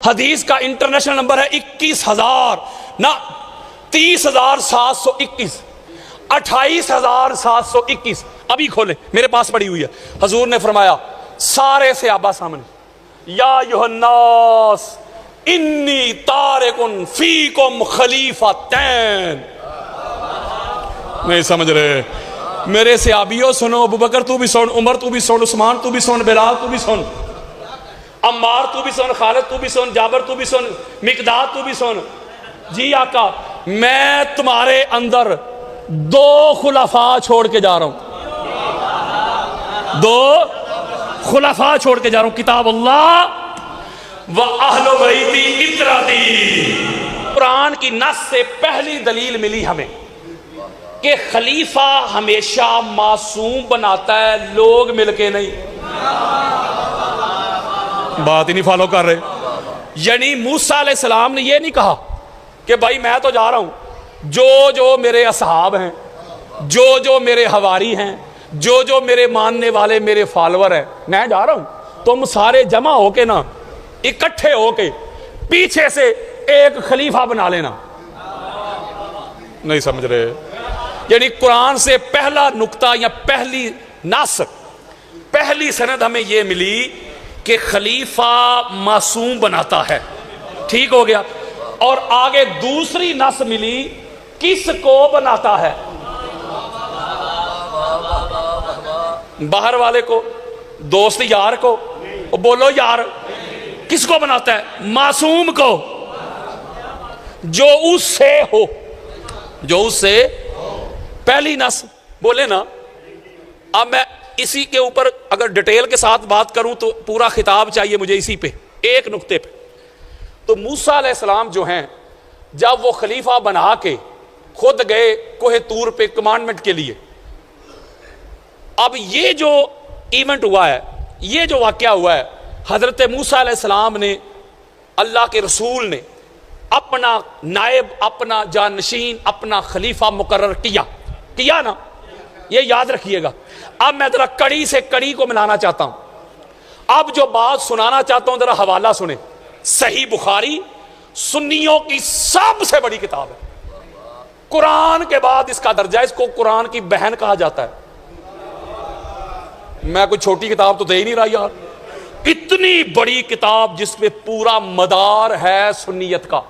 حدیث کا international number ہے 21,000 نہ 30,721 28,721. ابھی کھولے میرے پاس پڑی ہوئی ہے. حضور نے فرمایا سارے صحابہ سامنے، یا ایھا الناس انی تارکن فیکم خلیفتین. نہیں سمجھ رہے میرے صحابیوں؟ سنو، ابو بکر تو بھی سن، عمر تو بھی سن، عثمان تو بھی سن، بلال تو بھی سن، عمار تو بھی سن، خالد تو بھی سن، جابر تو بھی سن، مقداد تو بھی سن. جی آقا، میں تمہارے اندر 2 خلفاء چھوڑ کے جا رہا ہوں، 2 خلفاء چھوڑ کے جا رہا ہوں، کتاب اللہ و اہل بیتی اطرتی. قرآن کی نص سے پہلی دلیل ملی ہمیں کہ خلیفہ ہمیشہ معصوم بناتا ہے، لوگ مل کے نہیں. بات ہی نہیں فالو کر رہے. یعنی موسیٰ علیہ السلام نے یہ نہیں کہا کہ بھائی میں تو جا رہا ہوں، جو میرے اصحاب ہیں، جو میرے حواری ہیں، جو میرے ماننے والے میرے فالور ہیں، میں جا رہا ہوں، تم سارے جمع ہو کے نا، اکٹھے ہو کے پیچھے سے ایک خلیفہ بنا لینا. نہیں سمجھ رہے؟ یعنی قرآن سے پہلا نقطہ یا پہلی نص، پہلی سند ہمیں یہ ملی کہ خلیفہ معصوم بناتا ہے. ٹھیک ہو گیا. اور آگے دوسری نص ملی کس کو بناتا ہے؟ باہر والے کو، دوست یار کو. بولو یار، کس کو بناتا ہے؟ معصوم کو، جو اس سے ہو، جو اس سے. پہلی نص بولے نا. اب میں اسی کے اوپر اگر ڈیٹیل کے ساتھ بات کروں تو پورا خطاب چاہیے مجھے اسی پہ، ایک نقطے پہ. تو موسیٰ علیہ السلام جو ہیں، جب وہ خلیفہ بنا کے خود گئے کوہ طور پہ کمانڈمنٹ کے لیے، اب یہ جو ایونٹ ہوا ہے، یہ جو واقعہ ہوا ہے، حضرت موسیٰ علیہ السلام نے، اللہ کے رسول نے اپنا نائب، اپنا جانشین، اپنا خلیفہ مقرر کیا نا. یہ یاد رکھیے گا. اب میں ذرا کڑی سے کڑی کو ملانا چاہتا ہوں. اب جو بات سنانا چاہتا ہوں ذرا حوالہ سنیں. صحیح بخاری سنیوں کی سب سے بڑی کتاب ہے. قرآن کے بعد اس کا درجہ، اس کو قرآن کی بہن کہا جاتا ہے. میں کوئی چھوٹی کتاب تو دے ہی نہیں رہا یار. اتنی بڑی کتاب جس پہ پورا مدار ہے سنیت کا.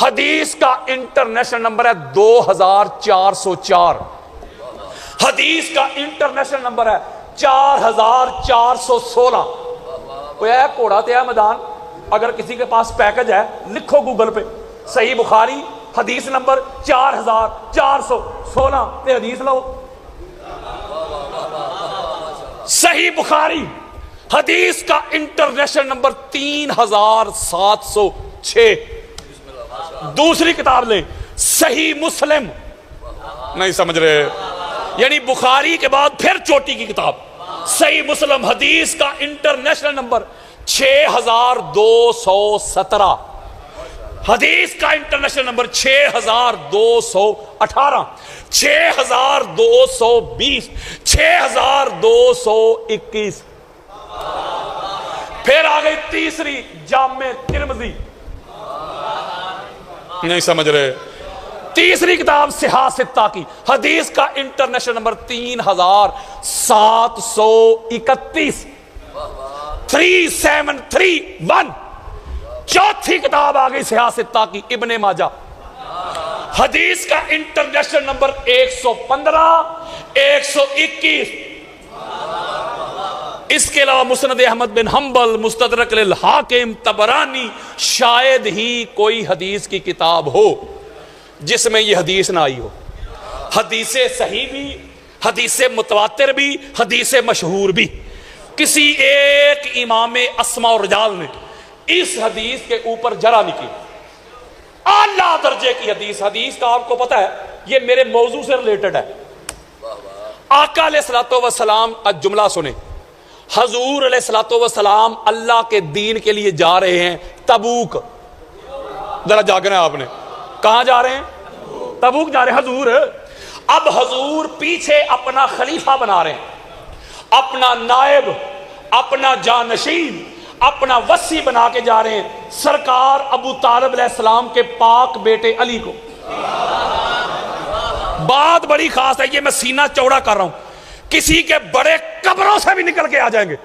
حدیث کا انٹرنیشنل نمبر ہے 2404. حدیث کا انٹرنیشنل نمبر ہے 4416. کوئی ہے کوڑا تے ہے میدان، اگر کسی کے پاس پیکج ہے لکھو گوگل پہ صحیح بخاری حدیث نمبر 4416 تے حدیث لو. صحیح بخاری حدیث کا انٹرنیشنل نمبر 3706. دوسری کتاب لیں صحیح مسلم. نہیں سمجھ رہے؟ یعنی بخاری کے بعد پھر چوٹی کی کتاب صحیح مسلم، حدیث کا انٹرنیشنل نمبر 6217. حدیث کا انٹرنیشنل نمبر 6218، 6220، 6221. پھر آ گئی تیسری جامع ترمذی. نہیں سمجھ رہے؟ تیسری کتاب صحاح ستہ کی، حدیث کا انٹرنیشنل نمبر 3731، 3731. چوتھی کتاب آ گئی صحاح ستہ کی ابن ماجہ، حدیث کا انٹرنیشنل نمبر 115، 121. اس کے علاوہ مسند احمد بن حنبل، مستدرک للحاکم، طبرانی. شاید ہی کوئی حدیث کی کتاب ہو جس میں یہ حدیث نہ آئی ہو. حدیث صحیح بھی، حدیث متواتر بھی، حدیث مشہور بھی. کسی ایک امام اسماء و رجال نے اس حدیث کے اوپر جرا نہیں کی. اعلیٰ درجے کی حدیث. حدیث کا آپ کو پتہ ہے یہ میرے موضوع سے ریلیٹڈ ہے. آقا علیہ السلام جملہ سنیں. حضور علیہ السلام اللہ کے دین کے لیے جا رہے ہیں تبوک. ذرا جاگنا ہے آپ نے. کہاں جا رہے ہیں؟ تبوک جا رہے ہیں حضور. اب حضور پیچھے اپنا خلیفہ بنا رہے ہیں، اپنا نائب، اپنا جانشین، اپنا وصی بنا کے جا رہے ہیں سرکار ابو طالب علیہ السلام کے پاک بیٹے علی کو. بات بڑی خاص ہے, یہ میں سینہ چوڑا کر رہا ہوں, کسی کے بڑے قبروں سے بھی نکل کے آ جائیں گے,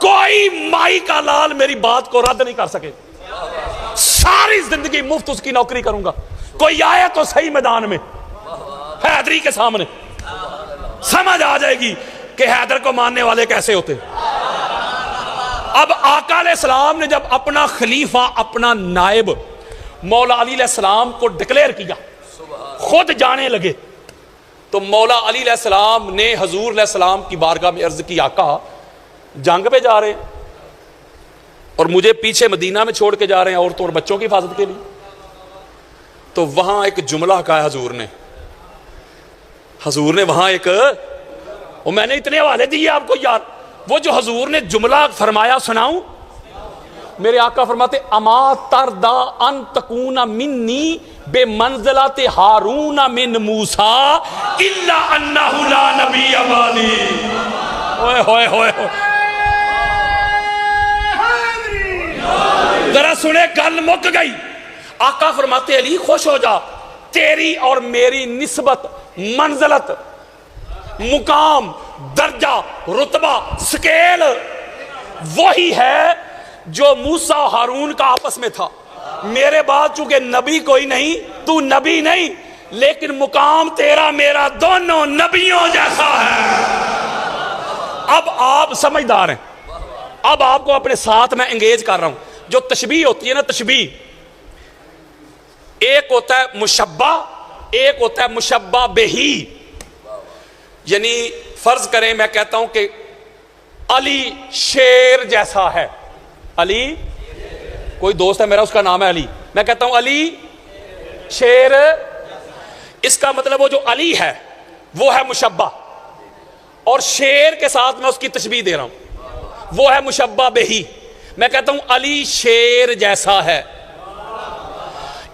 کوئی مائی کا لال میری بات کو رد نہیں کر سکے. ساری زندگی مفت اس کی نوکری کروں گا, کوئی آئے تو صحیح میدان میں حیدری کے سامنے سمجھ آ جائے گی کہ حیدر کو ماننے والے کیسے ہوتے. اب آقا علیہ السلام نے جب اپنا خلیفہ, اپنا نائب مولا علی علیہ السلام کو ڈکلیئر کیا, خود جانے لگے, تو مولا علی علیہ السلام نے حضور علیہ السلام کی بارگاہ میں عرض کی, آقا جنگ پہ جا رہے ہیں اور مجھے پیچھے مدینہ میں چھوڑ کے جا رہے ہیں عورتوں اور بچوں کی حفاظت کے لیے. تو وہاں ایک جملہ کہا ہے حضور نے وہاں ایک, اور میں نے اتنے حوالے دیے آپ کو یار, وہ جو حضور نے جملہ فرمایا سناؤں. میرے آقا فرماتے اما تردا ان تکون منی بے منزلت ہارون من موسیٰ الا انہ لا نبی بعدی. ہوئے ہوئے ہوئے ذرا سنے, گل مک گئی. آقا فرماتے علی خوش ہو جا, تیری اور میری نسبت, منزلت, مقام, درجہ, رتبہ, سکیل وہی ہے جو موسیٰ و ہارون کا آپس میں تھا. میرے بعد چونکہ نبی کوئی نہیں, تو نبی نہیں, لیکن مقام تیرا میرا دونوں نبیوں جیسا ہے. اب آپ سمجھدار ہیں, اب آپ کو اپنے ساتھ میں انگیج کر رہا ہوں. جو تشبیہ ہوتی ہے نا, تشبیہ ایک ہوتا ہے مشبہ, ایک ہوتا ہے مشبہ بہی. یعنی فرض کریں میں کہتا ہوں کہ علی شیر جیسا ہے. علی, کوئی دوست ہے میرا اس کا نام ہے علی, میں کہتا ہوں علی شیر, اس کا مطلب وہ جو علی ہے وہ ہے مشبہ, اور شیر کے ساتھ میں اس کی تشبیہ دے رہا ہوں, وہ ہے مشبہ بہی. میں کہتا ہوں علی شیر جیسا ہے.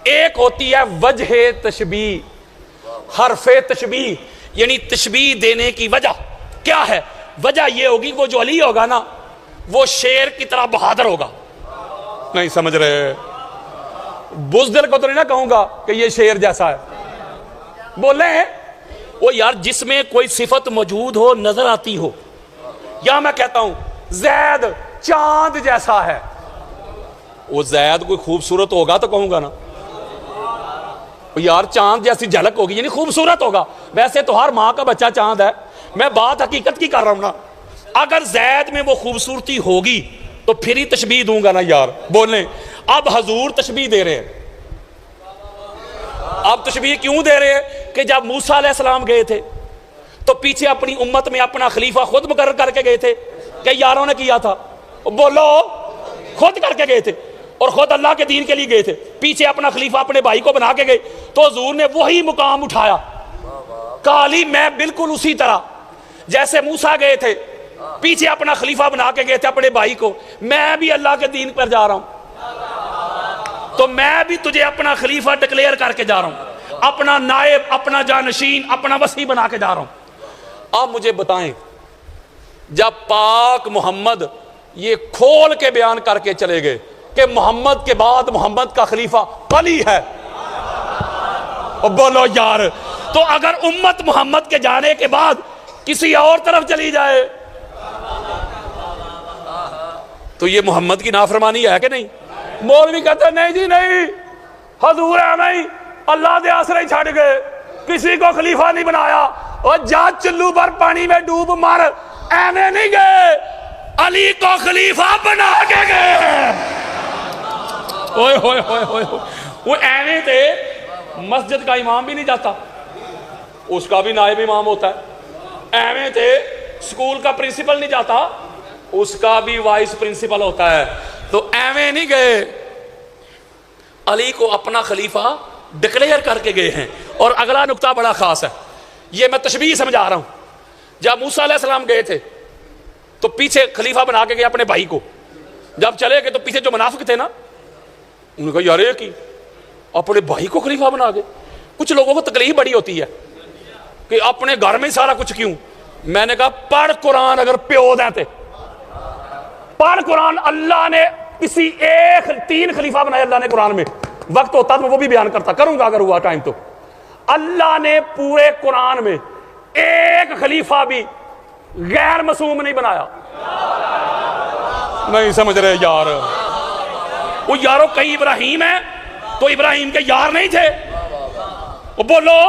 ایک ہوتی ہے وجہ تشبیہ, حرف تشبیہ, یعنی تشبیہ دینے کی وجہ کیا ہے. وجہ یہ ہوگی وہ جو علی ہوگا نا وہ شیر کی طرح بہادر ہوگا. نہیں سمجھ رہے, بزدل کو تو نہیں نہ کہوں گا کہ یہ شیر جیسا ہے. بولے وہ یار جس میں کوئی صفت موجود ہو, نظر آتی ہو, یا میں کہتا ہوں زید چاند جیسا ہے. وہ زید کوئی خوبصورت ہوگا تو کہوں گا نا یار چاند جیسی جھلک ہوگی, یعنی خوبصورت ہوگا. ویسے تو ہر ماں کا بچہ چاند ہے, میں بات حقیقت کی کر رہا ہوں نا. اگر زید میں وہ خوبصورتی ہوگی تو پھر ہی تشبیہ دوں گا نا یار. بولیں اب حضور تشبیہ دے رہے ہیں. اب تشبیہ کیوں دے رہے ہیں کہ جب موسیٰ علیہ السلام گئے تھے تو پیچھے اپنی امت میں اپنا خلیفہ خود مقرر کر کے گئے تھے کہ یاروں نے کیا تھا, بولو خود کر کے گئے تھے, اور خود اللہ کے دین کے لیے گئے تھے. پیچھے اپنا خلیفہ اپنے بھائی کو بنا کے گئے, تو حضور نے وہی مقام اٹھایا. کالی میں بالکل اسی طرح جیسے موسیٰ گئے تھے, پیچھے اپنا خلیفہ بنا کے گئے تھے اپنے بھائی کو, میں بھی اللہ کے دین پر جا رہا ہوں, تو میں بھی تجھے اپنا خلیفہ ڈکلیئر کر کے جا رہا ہوں, اپنا نائب, اپنا جانشین, اپنا وصی بنا کے جا رہا ہوں. آپ مجھے بتائیں جب پاک محمد یہ کھول کے بیان کر کے چلے گئے کہ محمد کے بعد محمد کا خلیفہ علی ہے, بولو یار, تو اگر امت محمد کے جانے کے بعد کسی اور طرف چلی جائے تو یہ محمد کی نافرمانی ہے کہ نہیں؟ مولوی کہتے ہیں نہیں جی نہیں, حضور ہے نہیں, اللہ دے آسرے ہی چھڑ گئے, کسی کو خلیفہ نہیں بنایا, اور جا چلو بھر پانی میں ڈوب مر, ایویں نہیں گئے, علی کو خلیفہ بنا کے گئے. اوئے ہوئے ہوئے ہوئے, وہ ایویں تھے مسجد کا امام بھی نہیں جاتا, اس کا بھی نائب امام ہوتا ہے. ایویں تھے سکول کا پرنسپل نہیں جاتا, اس کا بھی وائس پرنسپل ہوتا ہے. تو ایویں نہیں گئے, علی کو اپنا خلیفہ ڈکلیئر کر کے گئے ہیں. اور اگلا نقطہ بڑا خاص ہے, یہ میں تشبیہ سمجھا رہا ہوں. جب موسیٰ علیہ السلام گئے تھے تو پیچھے خلیفہ بنا کے گئے اپنے بھائی کو, جب چلے گئے تو پیچھے جو منافق تھے نا انہوں نے کہا یار یہ کی اپنے بھائی کو خلیفہ بنا گئے. کچھ لوگوں کو تکلیف بڑی ہوتی ہے کہ اپنے گھر میں سارا کچھ کیوں. میں نے کہا پڑھ قرآن, اگر پیو دیتے پڑھ قرآن. اللہ نے کسی ایک 3 خلیفہ بنائے اللہ نے قرآن میں. وقت ہوتا تو میں وہ بھی بیان کرتا, کروں گا اگر ہوا ٹائم تو. اللہ نے پورے قرآن میں ایک خلیفہ بھی غیر معصوم نہیں بنایا. نہیں سمجھ رہے یار. وہ یارو کئی ابراہیم ہیں تو ابراہیم کے یار نہیں تھے. وہ بولو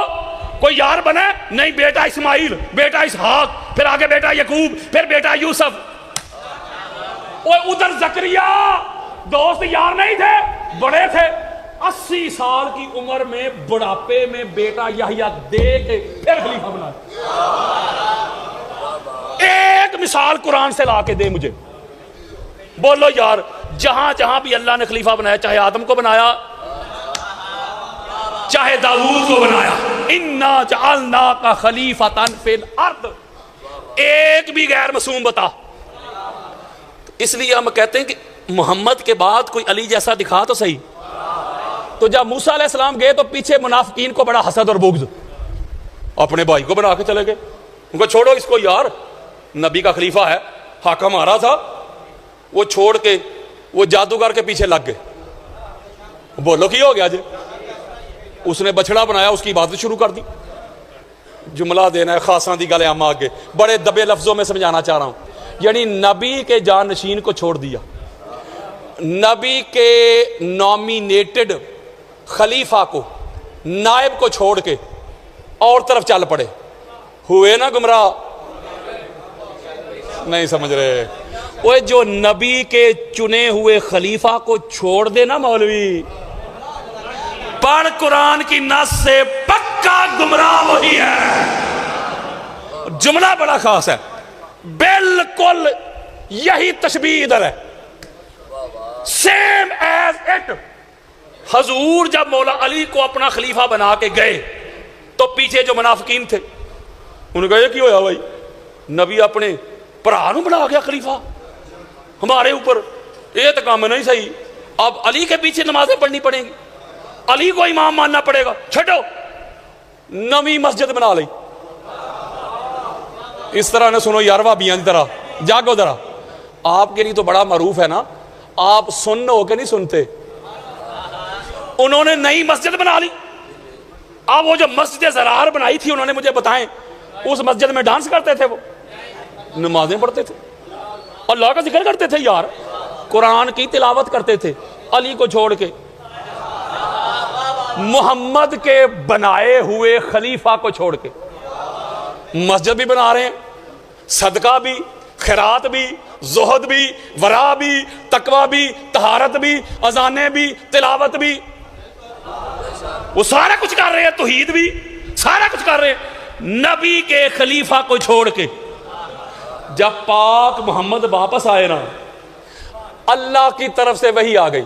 کوئی یار بنا؟ نہیں, بیٹا اسماعیل, بیٹا اسحاق, پھر آگے بیٹا یعقوب, پھر بیٹا یوسف. وہ ادھر زکریا دوست یار نہیں تھے, بڑے تھے. 80 سال کی عمر میں بڑھاپے میں بیٹا یحییٰ دے کے پھر خلیفہ بنا. ایک مثال قرآن سے لا کے دے مجھے. بولو یار, جہاں جہاں بھی اللہ نے خلیفہ بنایا, چاہے آدم کو بنایا, چاہے داؤد کو بنایا, انا جعلناک خلیفۃ فی الارض, ایک بھی غیر معصوم بتا. اس لیے ہم کہتے ہیں کہ محمد کے بعد کوئی علی جیسا دکھا تو صحیح. تو جب موسیٰ علیہ السلام گئے تو پیچھے منافقین کو بڑا حسد اور بغض, اپنے بھائی کو بنا کے چلے گئے. ان کو چھوڑو اس کو یار, نبی کا خلیفہ ہے, حق ہمارا تھا. وہ چھوڑ کے وہ جادوگر کے پیچھے لگ گئے. بولو کی ہو گیا جی. اس نے بچڑا بنایا, اس کی عبادت شروع کر دی. جملہ دینا ہے خاصاں دی گلے ہم آگے بڑے دبے لفظوں میں سمجھانا چاہ رہا ہوں. یعنی نبی کے جانشین کو چھوڑ دیا, نبی کے نامینیٹڈ خلیفہ کو, نائب کو چھوڑ کے اور طرف چل پڑے. ہوئے نا گمراہ. نہیں سمجھ رہے. وہ جو نبی کے چنے ہوئے خلیفہ کو چھوڑ دے نا مولوی, پڑھ قرآن کی نص سے پکا گمراہ وہی ہے. جملہ بڑا خاص ہے, بالکل یہی تشبیہ ادھر ہے. Same as it. حضور جب مولا علی کو اپنا خلیفہ بنا کے گئے تو پیچھے جو منافقین تھے انہوں نے کہا یہ کیا ہوا بھائی, نبی اپنے بھرا نو بنا گیا خلیفہ, ہمارے اوپر یہ تو کام نہیں صحیح. اب علی کے پیچھے نمازیں پڑھنی پڑیں گی, علی کو امام ماننا پڑے گا. چھٹو, نویں مسجد بنا لی. اس طرح نہ سنو یار وہابیاں دی طرح, جاگو ذرا. آپ کے لیے تو بڑا معروف ہے نا, آپ سن ہو کے نہیں سنتے. انہوں نے نئی مسجد بنا لی. اب وہ جو مسجد زرار بنائی تھی انہوں نے مجھے بتائیں, اس مسجد میں ڈانس کرتے تھے, وہ نمازیں پڑھتے تھے, اللہ کا ذکر کرتے تھے یار, قرآن کی تلاوت کرتے تھے. علی کو چھوڑ کے محمد کے بنائے ہوئے خلیفہ کو چھوڑ کے مسجد بھی بنا رہے ہیں, صدقہ بھی, خیرات بھی, زہد بھی, ورع بھی, تقوی بھی, طہارت بھی, اذانیں بھی, تلاوت بھی, وہ سارا کچھ کر رہے ہیں. توحید بھی سارا کچھ کر رہے ہیں. نبی کے خلیفہ کو چھوڑ کے جب پاک محمد واپس آئے نا, اللہ کی طرف سے وحی آ گئی,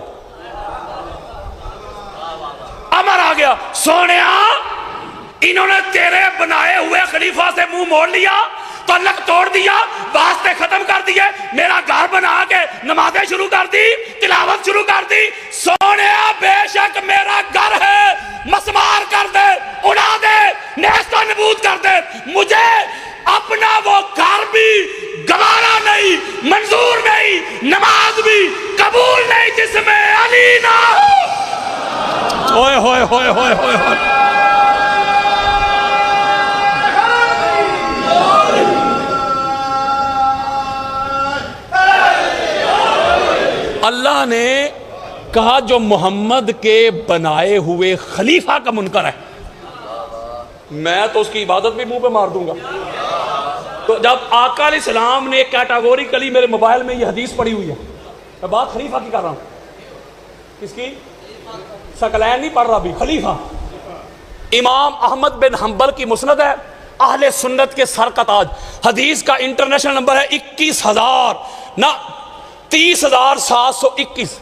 امر آ گیا, سونیا انہوں نے تیرے بنائے ہوئے خلیفہ سے منہ موڑ لیا, تعلق توڑ دیا, واسطے ختم کر دیے, میرا گھر بنا کے نمازیں شروع کر دی, تلاوت شروع کر دی. سونیا بے شک میرا گھر ہے, مسمار کر دے, اڑا دے, نیست و نبود کر دے, مجھے اپنا وہ گھر بھی گوارا نہیں, منظور نہیں, نماز بھی قبول نہیں جس میں علی نہ ہو. ہوئے ہوئے ہوئے ہوئے ہوئے ہوئے. اللہ نے کہا جو محمد کے بنائے ہوئے خلیفہ کا منکر ہے میں تو اس کی عبادت بھی منہ پہ مار دوں گا. تو جب آقا علیہ السلام نے کیٹاگوریکلی میرے موبائل میں یہ حدیث پڑھی ہوئی ہے, میں بات خلیفہ کی کر رہا ہوں, کس کی؟ ثقلین نہیں پڑھ رہا بھی, خلیفہ. امام احمد بن حنبل کی مسند ہے, اہل سنت کے سر کا تاج. حدیث کا انٹرنیشنل نمبر ہے 21,000 نہ 30,721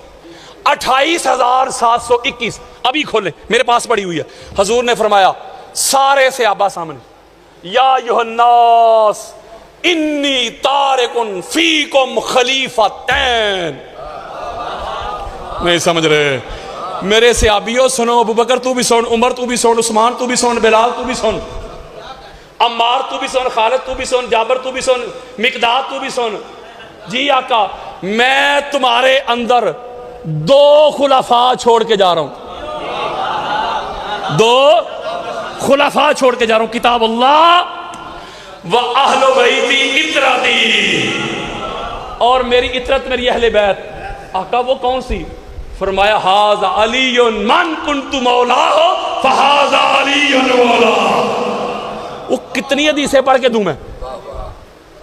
28,721. ابھی کھولیں, میرے پاس پڑی ہوئی ہے. حضور نے فرمایا سارے صحابہ سامنے, یا ایھا الناس انی تارکن فیکم خلیفتین. نہیں سمجھ رہے میرے صحابیوں, سنو, ابو بکر تو بھی سن, عمر تو بھی سن, عثمان تو بھی سن, بلال تو بھی سن, عمار تو بھی سن, خالد تو بھی سن, جابر تو بھی سن, مقداد تو بھی سن. جی آقا, میں تمہارے اندر دو خلفاء چھوڑ کے جا رہا ہوں، دو خلفاء چھوڑ کے جا رہا ہوں، کتاب اللہ و اہل بیتی اطرتی، اور میری اطرت میری اہل بیت۔ آقا وہ کون سی؟ فرمایا ھذا علی من کنت مولاہ فھذا علی مولا۔ وہ کتنی حدیثیں پڑھ کے دوں میں؟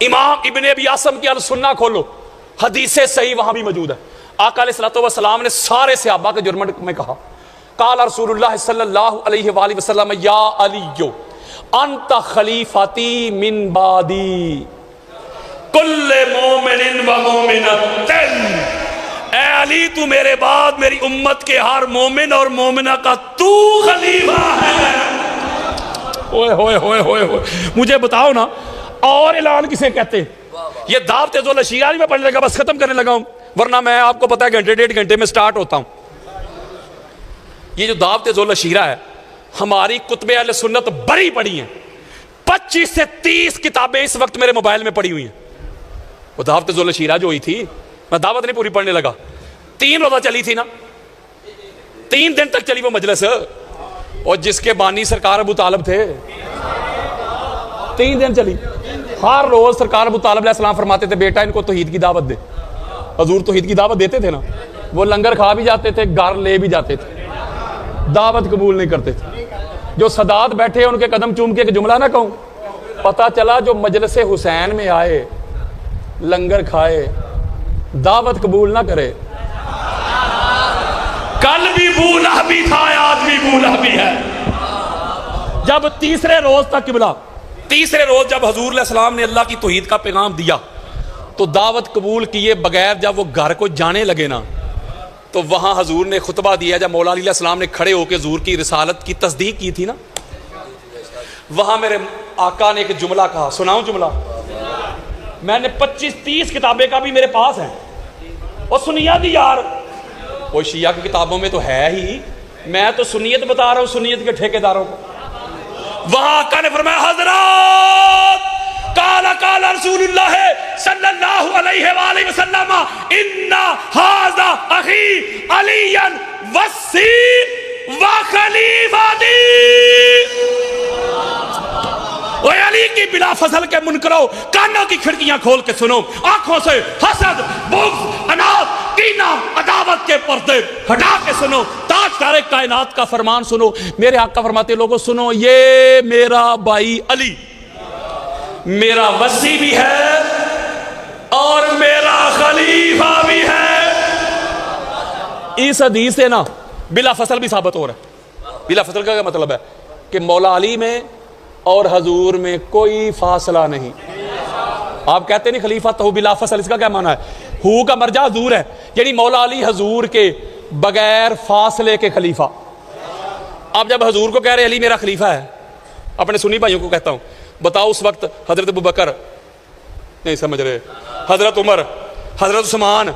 امام ابن ابی عاصم کی السنہ کھولو، حدیث صحیح وہاں بھی موجود ہے۔ آقا علیہ الصلوۃ والسلام نے سارے صحابہ کے جرم میں کہا، قال رسول اللہ صلی اللہ علیہ وآلہ وسلم یا علی انت خلیفتی من بعدی کل مومن و مومنۃ، اے علی تو میرے بعد میری امت کے ہر مومن اور مومنہ کا تو خلیفہ ہے۔ اوئے ہوئے ہوئے ہوئے ہوئے، مجھے بتاؤ نا اور اعلان کسے کہتے ہیں؟ یہ دعوت ذو الشیرہ میں پڑھنے لگا، بس ختم کرنے لگا ہوں، ورنہ میں آپ کو پتہ ہے گھنٹے ڈیڑھ گھنٹے میں سٹارٹ ہوتا ہوں۔ یہ جو دعوت ذو الشیرہ ہے، ہماری کتب اہل سنت بڑی پڑی ہیں، 25 سے 30 کتابیں اس وقت میرے موبائل میں پڑی ہوئی ہیں۔ وہ دعوت ذو الشیرہ جو ہوئی تھی، میں دعوت نہیں پوری پڑھنے لگا، 3 روزہ چلی تھی نا، 3 دن تک چلی وہ مجلس، اور جس کے بانی سرکار ابو طالب تھے، 3 دن چلی۔ ہر روز سرکار ابو طالب علیہ السلام فرماتے تھے بیٹا ان کو توحید کی دعوت دے۔ حضور توحید کی دعوت دیتے تھے نا، وہ لنگر کھا بھی جاتے تھے، گھر لے بھی جاتے تھے، دعوت قبول نہیں کرتے تھے۔ جو سادات بیٹھے ان کے قدم چوم کے ایک جملہ نہ کہوں، پتہ چلا جو مجلس حسین میں آئے، لنگر کھائے، دعوت قبول نہ کرے، کل بھی بولا بھی تھا آج بھی بولا بھی ہے۔ جب تیسرے روز تک قبلہ، تیسرے روز جب حضور علیہ السلام نے اللہ کی توحید کا پیغام دیا تو دعوت قبول کیے بغیر جب وہ گھر کو جانے لگے نا، تو وہاں حضور نے خطبہ دیا، جب مولا علی علیہ السلام نے کھڑے ہو کے حضور کی رسالت کی تصدیق کی تھی نا، وہاں میرے آقا نے ایک جملہ کہا، سناؤں جملہ؟ میں نے 25-30 کتابیں کا بھی میرے پاس ہیں، اور سنیہ دی یار، وہ شیعہ کی کتابوں میں تو ہے ہی، میں تو سنیت بتا رہا ہوں، سنیت کے ٹھیکیداروں کو۔ وہاں آقا نے فرمایا حضرات قال رسول اللہ صلی اللہ علیہ وآلہ وسلم ان ھذا اخی علی وصی وخلیفتی۔ اے علی کی بلا فضل کے منکرو، کانوں کی کھڑکیاں کھول کے سنو، آنکھوں سے حسد، بغض، عناد، کینہ، عداوت کے پردے ہٹا کے سنو، تاجدار کائنات کا فرمان سنو۔ میرے آقا فرماتے لوگوں سنو، یہ میرا بھائی علی میرا وصی بھی ہے اور میرا خلیفہ بھی ہے۔ اس حدیث سے نا بلا فصل بھی ثابت ہو رہا ہے۔ بلا فصل کا کیا مطلب ہے؟ کہ مولا علی میں اور حضور میں کوئی فاصلہ نہیں۔ آپ کہتے نہیں خلیفہ تو بلا فصل، اس کا کیا معنی ہے؟ ہو کا مرجع حضور ہے، یعنی مولا علی حضور کے بغیر فاصلے کے خلیفہ۔ اب جب حضور کو کہہ رہے علی میرا خلیفہ ہے، اپنے سنی بھائیوں کو کہتا ہوں، بتاؤ اس وقت حضرت ابوبکر نہیں سمجھ رہے، حضرت عمر، حضرت عثمان،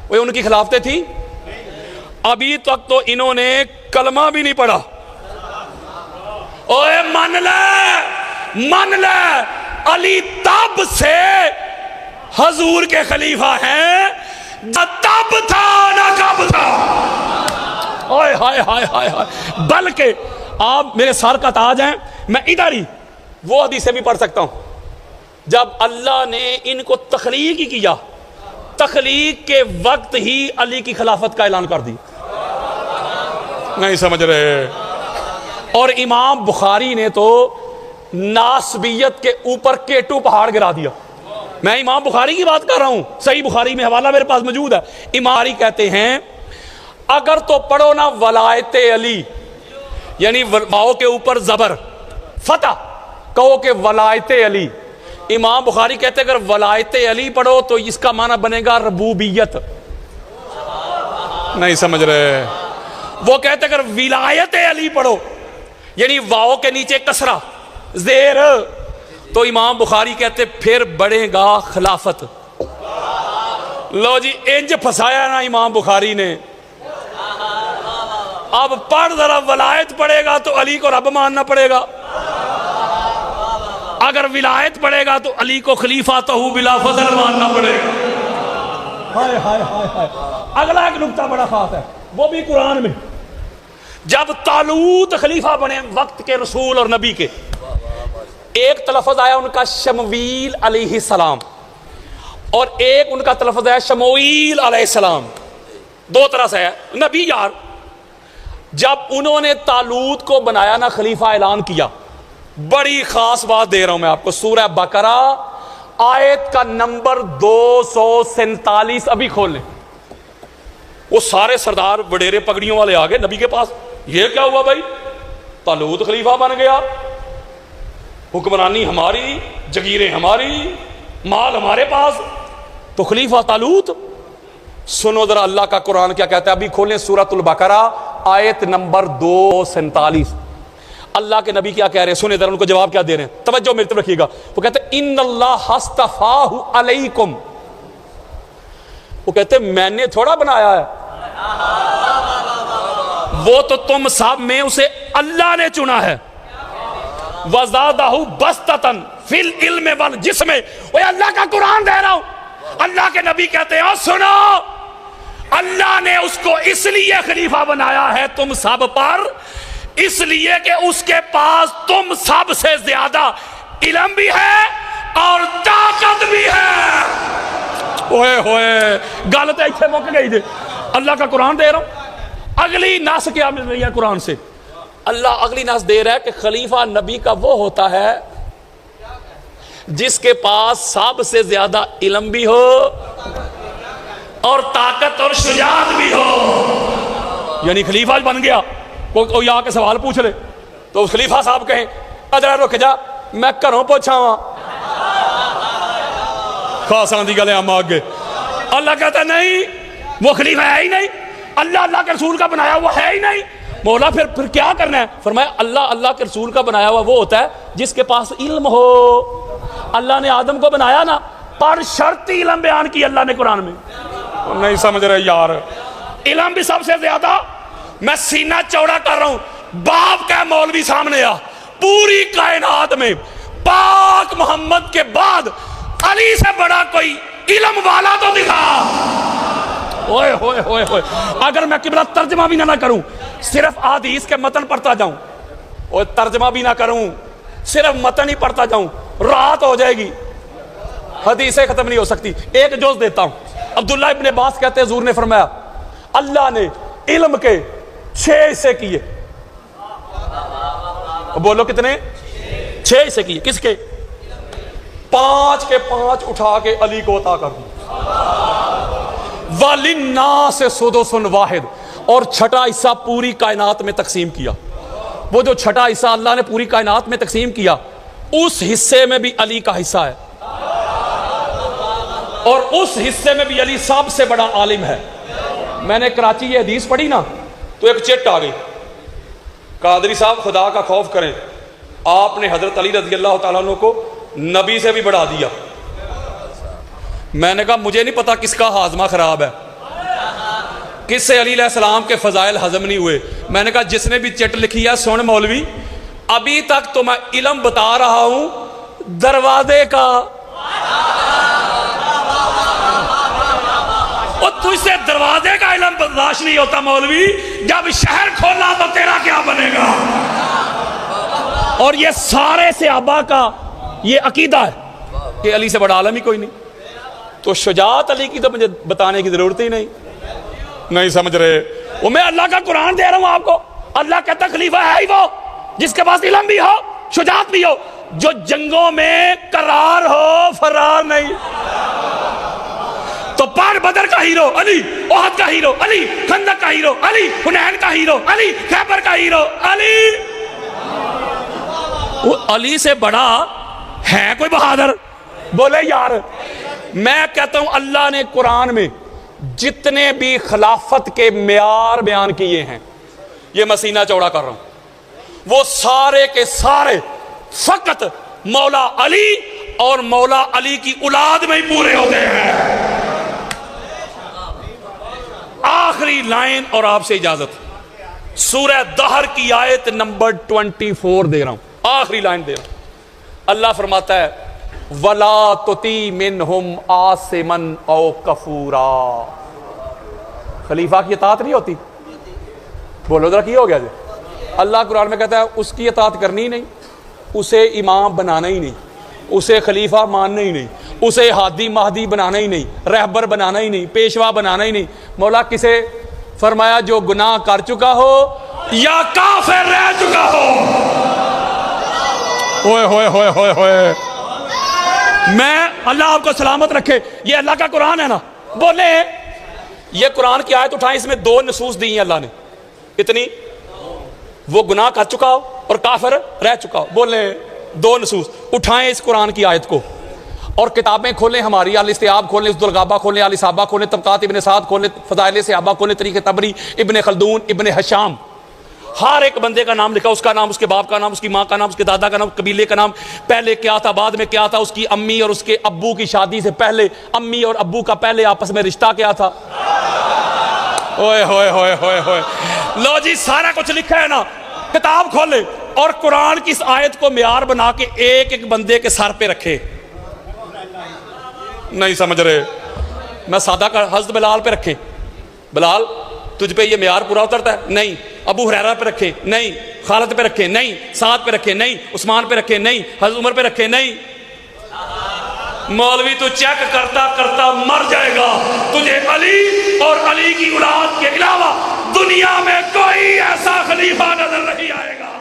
وہ ان کی خلافتیں تھی؟ ابھی تک تو انہوں نے کلمہ بھی نہیں پڑھا۔ اوے من لے علی تب سے حضور کے خلیفہ ہیں تب تھا نہ کب تھا۔ اوے ہائے ہائے ہائے ہائے، بلکہ آپ میرے سر کا تاج ہیں، میں ادھر ہی وہ حدیثیں بھی پڑھ سکتا ہوں جب اللہ نے ان کو تخلیق ہی کیا، تخلیق کے وقت ہی علی کی خلافت کا اعلان کر دی۔ نہیں سمجھ رہے؟ اور امام بخاری نے تو ناسبیت کے اوپر کیٹو پہاڑ گرا دیا۔ میں امام بخاری کی بات کر رہا ہوں، صحیح بخاری میں حوالہ میرے پاس موجود ہے۔ امام بخاری کہتے ہیں اگر تو پڑھو نا ولایت علی، یعنی واؤ کے اوپر زبر فتح، کہو کہ ولایت علی، امام بخاری کہتے ہیں اگر ولایت علی پڑھو تو اس کا معنی بنے گا ربوبیت۔ نہیں سمجھ رہے؟ وہ کہتے ہیں اگر ولایت علی پڑھو یعنی واؤ کے نیچے کسرہ زیر، تو امام بخاری کہتے پھر بڑھے گا خلافت۔ لو جی انج پھنسایا نا امام بخاری نے۔ اب پڑھ ذرا، ولایت پڑھے گا تو علی کو رب ماننا پڑے گا، اگر ولایت پڑھے گا تو علی کو خلیفہ تو بلا فضل ماننا پڑے گا۔ ہائے ہائے ہائے ہائے. اگلا ایک نکتہ بڑا خاص ہے، وہ بھی قرآن میں. جب طالوت خلیفہ بنے وقت کے رسول اور نبی کے، ایک تلفظ آیا ان کا شمویل علیہ السلام، اور ایک ان کا تلفظ ہے شموئیل علیہ السلام. دو طرح سے ہے نبی یار. جب انہوں نے طالوت کو بنایا نا خلیفہ اعلان کیا، بڑی خاص بات دے رہا ہوں میں آپ کو، سورہ بقرہ آیت کا نمبر 247 ابھی کھول لیں. وہ سارے سردار وڈیرے پگڑیوں والے آ گئے نبی کے پاس. یہ کیا ہوا بھائی؟ طالوت خلیفہ بن گیا، حکمرانی ہماری، جگیریں ہماری، مال ہمارے پاس، تو خلیفہ طالوت. سنو ذرا اللہ کا قرآن کیا کہتا ہے، ابھی کھولیں سورۃ البقرہ آیت نمبر 247. اللہ کے نبی کیا کہہ رہے ہیں، سنیں ذرا ان کو جواب کیا دے رہے ہیں، توجہ میری طرف رکھیے گا. وہ کہتے ہیں ان اللہ اصطفاہ علیکم، وہ کہتے ہیں میں نے تھوڑا بنایا ہے، وہ تو تم سب میں اسے اللہ نے چنا ہے. وزادہ بسطۃ فی العلم والجسم. وہ اللہ کا قرآن دے رہا ہوں. اللہ کے نبی کہتے ہیں سنو، اللہ نے اس کو اس لیے خلیفہ بنایا ہے تم سب پر، اس لیے کہ اس کے پاس تم سب سے زیادہ علم بھی ہے اور طاقت بھی ہے. اوئے ہوئے گل تو ایتھے مک گئی جی. اللہ کا قرآن دے رہا ہوں. اگلی نس کیا مل رہی ہے قرآن سے؟ اللہ اگلی نس دے رہا ہے کہ خلیفہ نبی کا وہ ہوتا ہے جس کے پاس سب سے زیادہ علم بھی ہو اور طاقت اور شجاعت بھی ہو. یعنی خلیفہ بن گیا، کوئی آ کے سوال پوچھ لے تو خلیفہ صاحب کہیں ادرا رک جا میں گھروں پوچھا وا خاصاں دی گلیں ہم آگے. اللہ کہتا ہے نہیں، وہ خلیفہ ہے ہی نہیں، اللہ کے رسول کا بنایا ہوا ہے ہی نہیں. مولا پھر کیا کرنا ہے؟ فرمایا اللہ کے رسول کا بنایا ہوا وہ ہوتا ہے جس کے پاس علم ہو. اللہ نے آدم کو بنایا نا، پر شرطی علم بیان کی اللہ نے قرآن میں. نہیں سمجھ رہے یار، علم بھی سب سے زیادہ. میں سینہ چوڑا کر رہا ہوں، باپ کا مولوی سامنے آ، پوری کائنات میں پاک محمد کے بعد علی سے بڑا کوئی علم والا تو دکھا. اوئے ہوئے ہوئے ہوئے. اگر میں قبلہ ترجمہ بھی نہ کروں، صرف حدیث کے متن پڑھتا جاؤں، اور ترجمہ بھی نہ کروں، صرف متن ہی پڑھتا جاؤں، رات ہو جائے گی، حدیثیں ختم نہیں ہو سکتی. ایک جوز دیتا ہوں. عبداللہ ابن عباس کہتے ہیں حضور نے فرمایا اللہ نے علم کے 6 حصے کیے. بولو کتنے؟ 6 حصے کیے. کس کے؟ 5 کے 5 اٹھا کے علی کو عطا کر دی. وَلِلنَّاسِ سُدُسٌ وَاحِدٌ. اور چھٹا حصہ پوری کائنات میں تقسیم کیا. وہ جو چھٹا حصہ اللہ نے پوری کائنات میں تقسیم کیا، اس حصے میں بھی علی کا حصہ ہے، اور اس حصے میں بھی علی سب سے بڑا عالم ہے. میں نے کراچی یہ حدیث پڑھی نا تو ایک چٹ آ گئی، قادری صاحب خدا کا خوف کریں، آپ نے حضرت علی رضی اللہ تعالیٰ عنہ کو نبی سے بھی بڑھا دیا. میں نے کہا مجھے نہیں پتا کس کا ہاضمہ خراب ہے، کس سے علی علیہ السلام کے فضائل ہضم نہیں ہوئے. میں نے کہا جس نے بھی چٹ لکھی ہے سن مولوی، ابھی تک تو میں علم بتا رہا ہوں دروازے کا، اور تجھ سے دروازے کا علم برداشت نہیں ہوتا مولوی، جب شہر کھولا تو تیرا کیا بنے گا. اور یہ سارے صحابہ کا یہ عقیدہ ہے کہ علی سے بڑا عالم ہی کوئی نہیں. تو شجاعت علی کی تو مجھے بتانے کی ضرورت ہی نہیں سمجھ رہے. وہ میں اللہ کا قرآن دے رہا ہوں آپ کو. اللہ کہتا خلیفہ ہے ہی وہ جس کے پاس علم بھی ہو، شجاعت بھی ہو، جو جنگوں میں قرار ہو، فرار نہیں. تو پار بدر کا ہیرو علی، احد کا ہیرو علی، خندق کا ہیرو علی، حنین کا ہیرو علی، خیبر کا ہیرو علی. وہ علی سے بڑا ہے کوئی بہادر؟ بولے یار. میں کہتا ہوں اللہ نے قرآن میں جتنے بھی خلافت کے معیار بیان کیے ہیں، یہ میں سینہ چوڑا کر رہا ہوں، وہ سارے کے سارے فقط مولا علی اور مولا علی کی اولاد میں ہی پورے ہوتے ہیں. آخری لائن اور آپ سے اجازت، سورہ دہر کی آیت نمبر 24 دے رہا ہوں، آخری لائن دے رہا ہوں. اللہ فرماتا ہے ولا تطیع منہم آثما او کفورا. خلیفہ کی اطاعت نہیں ہوتی؟ بولو ذرا کی ہو گیا جی؟ اللہ قرآن میں کہتا ہے اس کی اطاعت کرنی نہیں، اسے امام بنانا ہی نہیں، اسے خلیفہ ماننا ہی نہیں، اسے ہادی مہدی بنانا ہی نہیں، رہبر بنانا ہی نہیں، پیشوا بنانا ہی نہیں. مولا کسے فرمایا؟ جو گناہ کر چکا ہو یا کافر رہ چکا ہو. ہوئے ہوئے ہوئے ہوئے ہوئے. میں اللہ آپ کو سلامت رکھے، یہ اللہ کا قرآن ہے نا. بولے یہ قرآن کی آیت اٹھائیں، اس میں 2 نصوص دی ہیں اللہ نے. اتنی وہ گناہ کر چکا ہو اور کافر رہ چکا ہو. بولے 2 نصوص اٹھائیں اس قرآن کی آیت کو، اور کتابیں کھولیں ہماری، الاستیاب کھولیں، الغابہ کھولیں، الاصابہ کھولیں، طبقات ابن سعد کھولیں، فضائل صحابہ کھولیں، طریق تبری، ابن خلدون، ابن حشام. ہر ایک بندے کا نام لکھا، اس کا نام، اس کے باپ کا نام، اس کی ماں کا نام، اس کے دادا کا نام، قبیلے کا نام، پہلے کیا تھا بعد میں کیا تھا، اس کی امی اور اس کے ابو کی شادی سے پہلے امی اور ابو کا پہلے آپس میں رشتہ کیا تھا. ہوئے ہوئے ہوئے ہوئے ہوئے. لو جی سارا کچھ لکھا ہے نا. کتاب کھولے اور قرآن کی اس آیت کو معیار بنا کے ایک ایک بندے کے سر پہ رکھے. نہیں سمجھ رہے؟ میں سادہ کا حضرت بلال پہ رکھے. بلال تجھ پہ یہ معیار پورا اترتا ہے؟ نہیں. ابو ہریرہ پہ رکھے؟ نہیں. خالد پہ رکھے؟ نہیں. سعد پہ رکھے؟ نہیں. عثمان پہ رکھے؟ نہیں. حضرت عمر پہ رکھے؟ نہیں. مولوی تو چیک کرتا کرتا مر جائے گا. تجھے علی اور علی کی اولاد کے علاوہ دنیا میں کوئی ایسا خلیفہ نظر نہیں آئے گا.